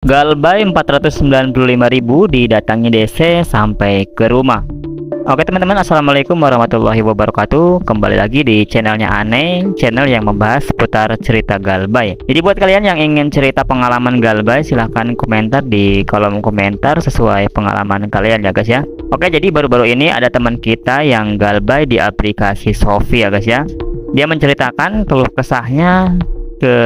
Galbay 495.000 didatangi DC sampai ke rumah. Oke teman-teman, assalamualaikum warahmatullahi wabarakatuh. Kembali lagi di channelnya Aneh, channel yang membahas seputar cerita Galbay. Jadi buat kalian yang ingin cerita pengalaman Galbay, silahkan komentar di kolom komentar sesuai pengalaman kalian ya guys ya. Oke, jadi baru-baru ini ada teman kita yang Galbay di aplikasi Shopee ya guys ya. Dia menceritakan keluh kesahnya ke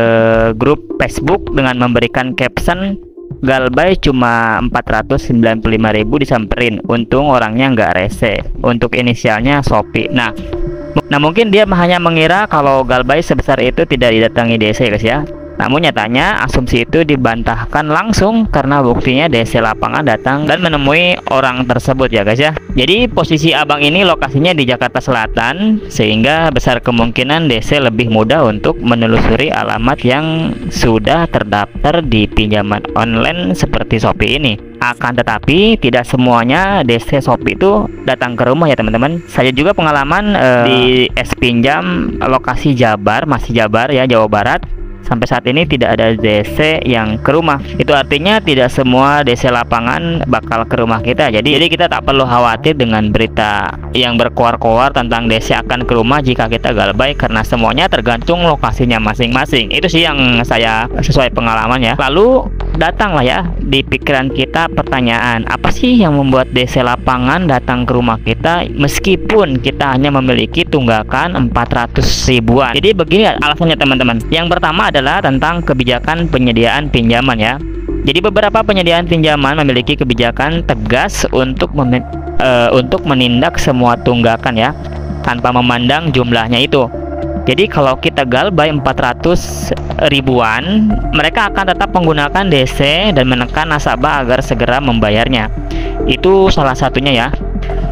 grup Facebook dengan memberikan caption, Galbay cuma 495.000 disamperin, untung orangnya nggak rese, untuk inisialnya Shopee. Nah mungkin dia hanya mengira kalau Galbay sebesar itu tidak didatangi DC guys ya. Namun nyatanya asumsi itu dibantahkan langsung karena buktinya DC lapangan datang dan menemui orang tersebut ya guys ya. Jadi posisi abang ini lokasinya di Jakarta Selatan, sehingga besar kemungkinan DC lebih mudah untuk menelusuri alamat yang sudah terdaftar di pinjaman online seperti Shopee ini. Akan tetapi tidak semuanya DC Shopee itu datang ke rumah ya teman-teman. Saya juga pengalaman di S-Pinjam lokasi Jabar, masih Jabar ya, Jawa Barat. Sampai saat ini tidak ada DC yang ke rumah. Itu artinya tidak semua DC lapangan bakal ke rumah kita. Jadi kita tak perlu khawatir dengan berita yang berkoar-koar tentang DC akan ke rumah jika kita Galbay, karena semuanya tergantung lokasinya masing-masing. Itu sih yang saya sesuai pengalaman ya. Lalu datanglah ya di pikiran kita pertanyaan, apa sih yang membuat DC lapangan datang ke rumah kita meskipun kita hanya memiliki tunggakan 400 ribuan. Jadi begini alasannya teman-teman. Yang pertama adalah tentang kebijakan penyediaan pinjaman ya. Jadi beberapa penyediaan pinjaman memiliki kebijakan tegas untuk menindak semua tunggakan ya, tanpa memandang jumlahnya itu. Jadi kalau kita Galbay 400 ribuan, mereka akan tetap menggunakan DC dan menekan nasabah agar segera membayarnya. Itu salah satunya ya.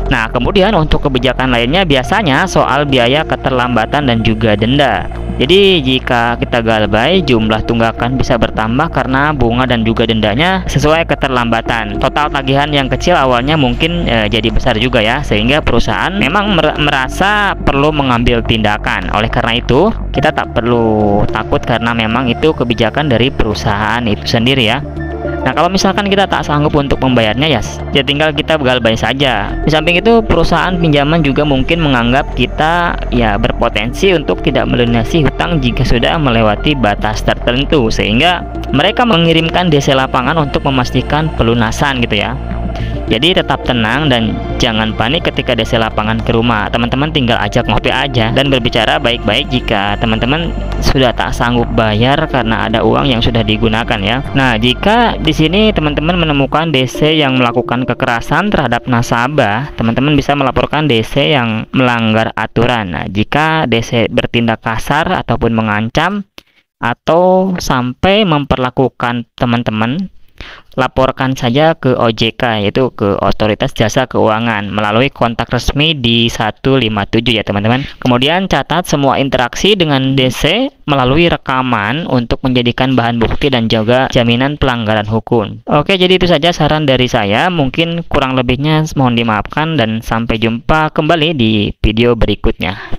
Nah, kemudian untuk kebijakan lainnya biasanya soal biaya keterlambatan dan juga denda. Jadi jika kita Galbay, jumlah tunggakan bisa bertambah karena bunga dan juga dendanya sesuai keterlambatan. Total tagihan yang kecil awalnya mungkin jadi besar juga ya, sehingga perusahaan memang merasa perlu mengambil tindakan. Oleh karena itu, kita tak perlu takut karena memang itu kebijakan dari perusahaan itu sendiri ya. Nah, kalau misalkan kita tak sanggup untuk membayarnya ya tinggal kita Galbay saja. Di samping itu, perusahaan pinjaman juga mungkin menganggap kita ya berpotensi untuk tidak melunasi hutang jika sudah melewati batas tertentu, sehingga mereka mengirimkan DC lapangan untuk memastikan pelunasan gitu ya. Jadi tetap tenang dan jangan panik ketika DC lapangan ke rumah. Teman-teman tinggal ajak ngopi aja dan berbicara baik-baik jika teman-teman sudah tak sanggup bayar karena ada uang yang sudah digunakan ya. Nah, jika di sini teman-teman menemukan DC yang melakukan kekerasan terhadap nasabah, teman-teman bisa melaporkan DC yang melanggar aturan. Nah, jika DC bertindak kasar ataupun mengancam atau sampai memperlakukan teman-teman, laporkan saja ke OJK, yaitu ke Otoritas Jasa Keuangan, melalui kontak resmi di 157 ya teman-teman. Kemudian catat semua interaksi dengan DC melalui rekaman untuk menjadikan bahan bukti dan juga jaminan pelanggaran hukum. Oke, jadi itu saja saran dari saya. Mungkin kurang lebihnya mohon dimaafkan dan sampai jumpa kembali di video berikutnya.